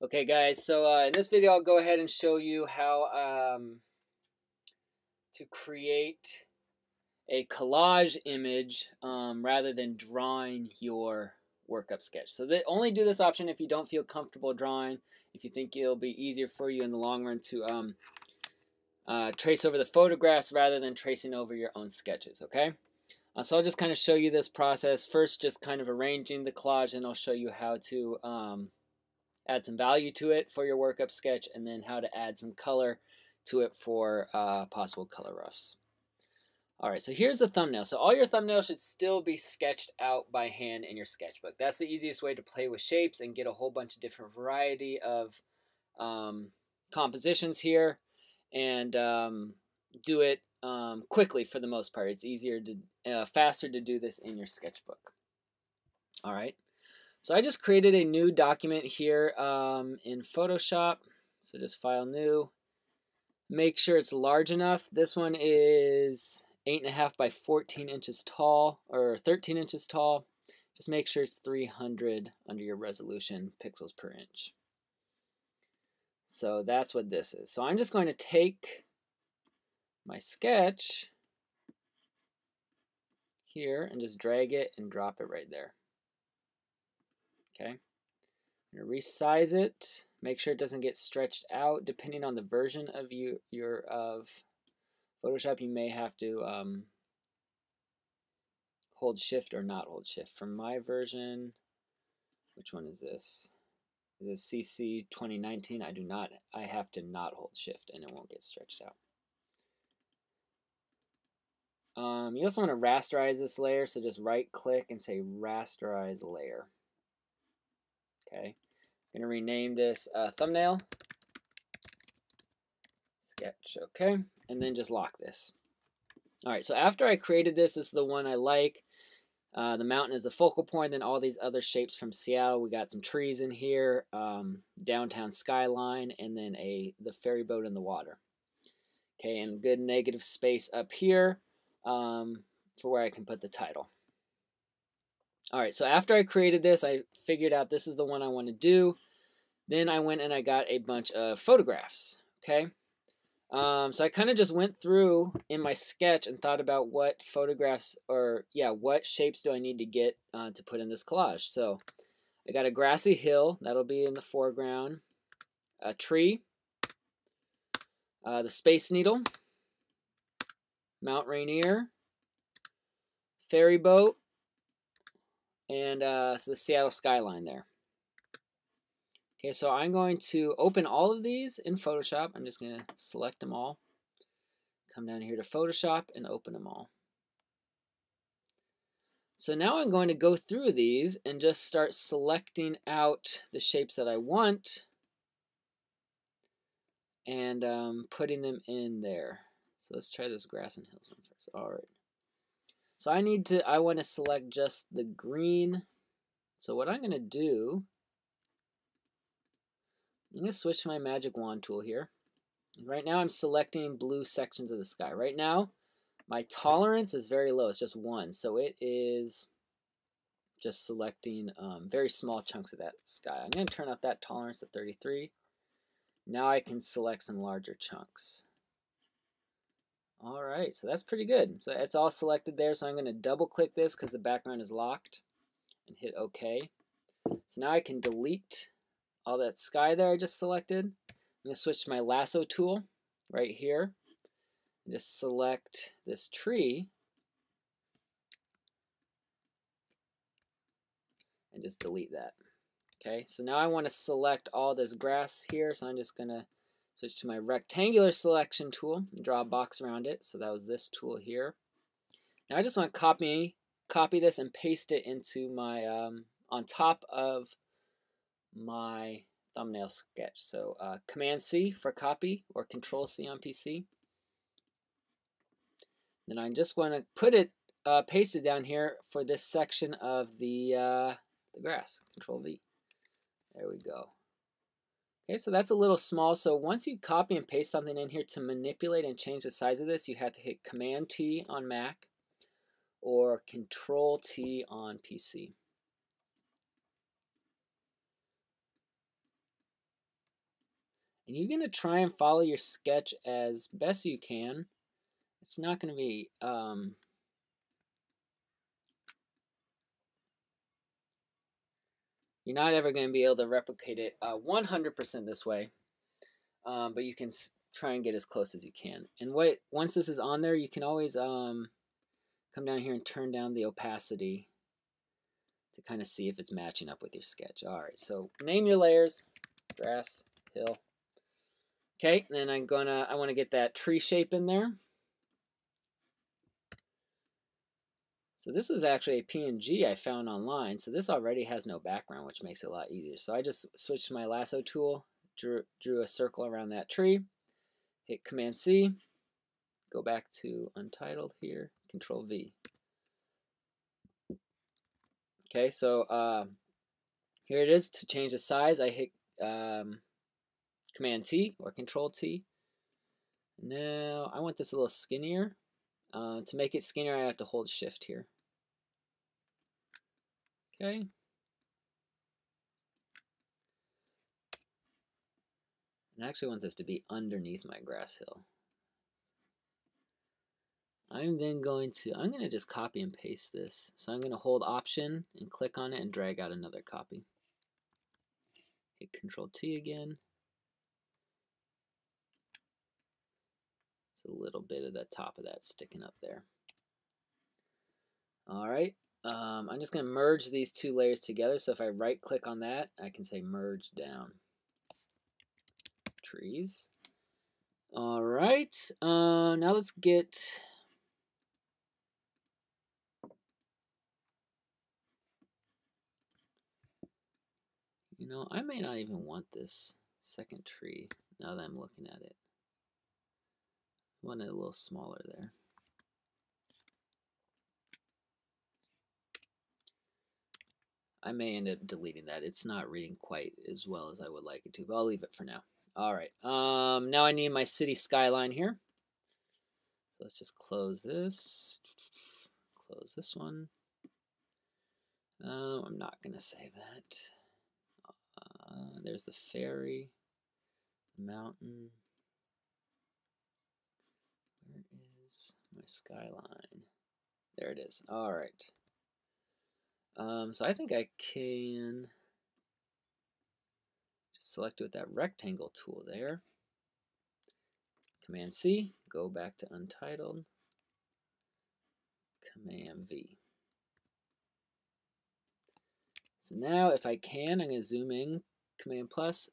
Okay guys, so in this video I'll go ahead and show you how to create a collage image rather than drawing your workup sketch. So only do this option if you don't feel comfortable drawing, if you think it'll be easier for you in the long run to trace over the photographs rather than tracing over your own sketches, okay? So I'll just kind of show you this process. First, just kind of arranging the collage, and I'll show you how to add some value to it for your workup sketch, and then how to add some color to it for possible color roughs. Alright, so here's the thumbnail. So all your thumbnails should still be sketched out by hand in your sketchbook. That's the easiest way to play with shapes and get a whole bunch of different variety of compositions here, and do it quickly for the most part. It's easier to, faster to do this in your sketchbook. Alright. So I just created a new document here in Photoshop. So just File, New. Make sure it's large enough. This one is 8.5 by 14 inches tall, or 13 inches tall. Just make sure it's 300 under your resolution pixels per inch. So that's what this is. So I'm just going to take my sketch here and just drag it and drop it right there. Okay, I'm going to resize it. Make sure it doesn't get stretched out. Depending on the version of of Photoshop, you may have to hold Shift or not hold Shift. For my version, which one is this? This CC 2019. I have to not hold Shift, and it won't get stretched out. You also want to rasterize this layer, so just right-click and say Rasterize Layer. Okay, I'm going to rename this thumbnail sketch, okay, and then just lock this. Alright, so after I created this, this is the one I like. The mountain is the focal point, then all these other shapes from Seattle. We got some trees in here, downtown skyline, and then the ferry boat in the water. Okay, and good negative space up here for where I can put the title. Alright, so after I created this, I figured out this is the one I want to do. Then I went and I got a bunch of photographs, okay? So I kind of just went through in my sketch and thought about what photographs, or yeah, what shapes do I need to get to put in this collage. So I got a grassy hill, that'll be in the foreground, a tree, the Space Needle, Mount Rainier, ferry boat, and so the Seattle skyline there. Okay, so I'm going to open all of these in Photoshop. I'm just going to select them all. Come down here to Photoshop and open them all. So now I'm going to go through these and just start selecting out the shapes that I want and putting them in there. So let's try this grass and hills one first. All right. So I want to select just the green. So what I'm going to do, I'm going to switch to my magic wand tool here. Right now I'm selecting blue sections of the sky. Right now my tolerance is very low, it's just 1. So it is just selecting very small chunks of that sky. I'm going to turn up that tolerance to 33. Now I can select some larger chunks. Alright, so that's pretty good. So it's all selected there, so I'm going to double click this because the background is locked and hit OK. So now I can delete all that sky there I just selected. I'm going to switch to my lasso tool right here and just select this tree and just delete that. Okay, so now I want to select all this grass here, so I'm just going to switch to my rectangular selection tool and draw a box around it. So that was this tool here. Now I just want to copy this and paste it into my on top of my thumbnail sketch. So Command C for copy, or Control C on PC. Then I'm just going to put it paste it down here for this section of the grass. Control V. There we go. Okay, so that's a little small. So once you copy and paste something in here, to manipulate and change the size of this, you have to hit Command T on Mac or Control T on PC. And you're going to try and follow your sketch as best you can. It's not going to be you're not ever going to be able to replicate it 100% this way, but you can try and get as close as you can. And once this is on there, you can always come down here and turn down the opacity to kind of see if it's matching up with your sketch. All right, so name your layers: grass, hill. Okay, then I want to get that tree shape in there. So this was actually a PNG I found online. So this already has no background, which makes it a lot easier. So I just switched to my lasso tool, drew a circle around that tree, hit Command C, go back to Untitled here, Control V. Okay, so here it is. To change the size, I hit Command T or Control T. Now I want this a little skinnier. To make it skinnier, I have to hold Shift here. Okay. And I actually want this to be underneath my grass hill. I'm going to just copy and paste this. So I'm going to hold Option and click on it and drag out another copy. Hit Control T again. It's a little bit of the top of that sticking up there. All right. I'm just going to merge these two layers together. So if I right click on that, I can say merge down. Trees. All right. Now let's get... You know, I may not even want this second tree now that I'm looking at it. I want it a little smaller there. I may end up deleting that. It's not reading quite as well as I would like it to, but I'll leave it for now. All right. Now I need my city skyline here. So let's just close this. Close this one. I'm not going to save that. There's the ferry, the mountain. Where is my skyline? There it is. All right. So I think I can just select it with that rectangle tool there. Command C, go back to Untitled. Command V. So now if I can, I'm going to zoom in, Command plus,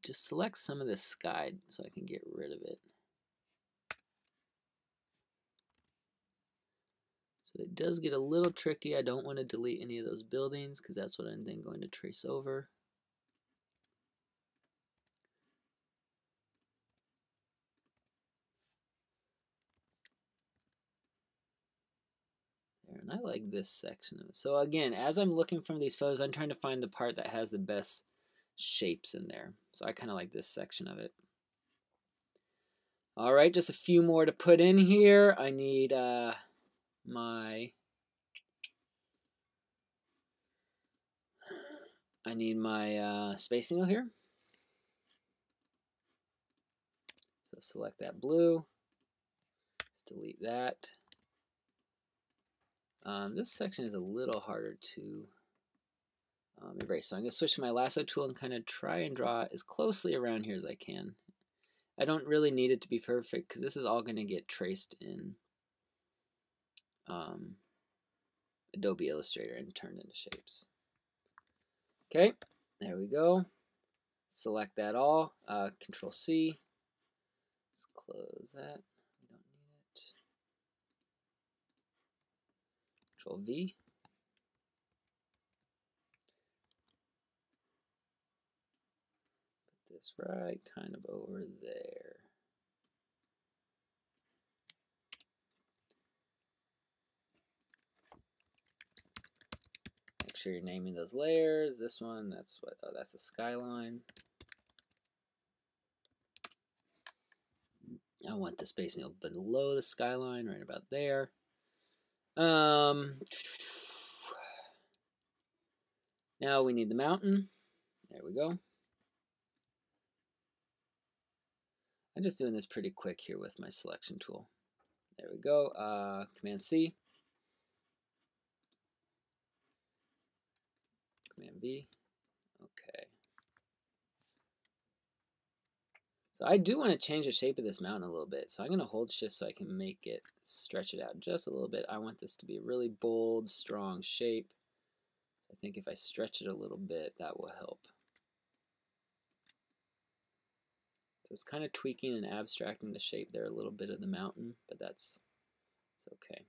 just select some of this sky so I can get rid of it. So it does get a little tricky. I don't want to delete any of those buildings because that's what I'm then going to trace over. There, and I like this section of it. So again, as I'm looking from these photos, I'm trying to find the part that has the best shapes in there. So I kind of like this section of it. All right, just a few more to put in here. I need my space needle here. So select that blue. Let's delete that. This section is a little harder to erase. So I'm going to switch to my lasso tool and kind of try and draw as closely around here as I can. I don't really need it to be perfect because this is all going to get traced in Adobe Illustrator and turned into shapes. Okay, there we go. Select that all. Control C. Let's close that. We don't need it. Control V. Put this right kind of over there. Make sure you're naming those layers. This one, that's what, oh, that's the skyline. I want the space needle below the skyline, right about there. Now we need the mountain. There we go. I'm just doing this pretty quick here with my selection tool. There we go. Command C. Command V. Okay. So I do want to change the shape of this mountain a little bit. So I'm going to hold shift so I can make it stretch it out just a little bit. I want this to be a really bold, strong shape. I think if I stretch it a little bit, that will help. So it's kind of tweaking and abstracting the shape there a little bit of the mountain, but it's okay.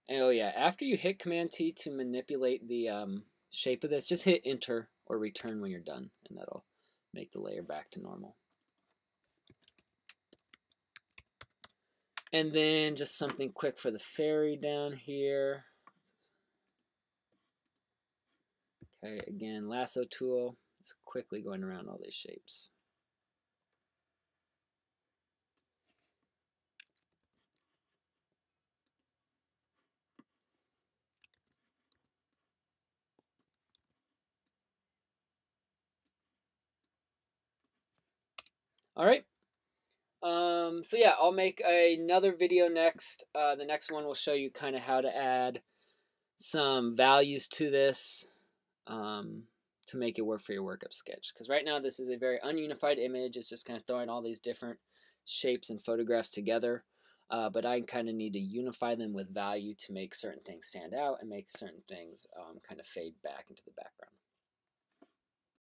And oh yeah, after you hit Command T to manipulate the shape of this, just hit Enter or Return when you're done, and that'll make the layer back to normal. And then just something quick for the fairy down here. Okay, again, lasso tool. Just quickly going around all these shapes. All right. So yeah, I'll make another video next. The next one will show you kind of how to add some values to this to make it work for your workup sketch. Because right now this is a very ununified image. It's just kind of throwing all these different shapes and photographs together. But I kind of need to unify them with value to make certain things stand out and make certain things kind of fade back into the background.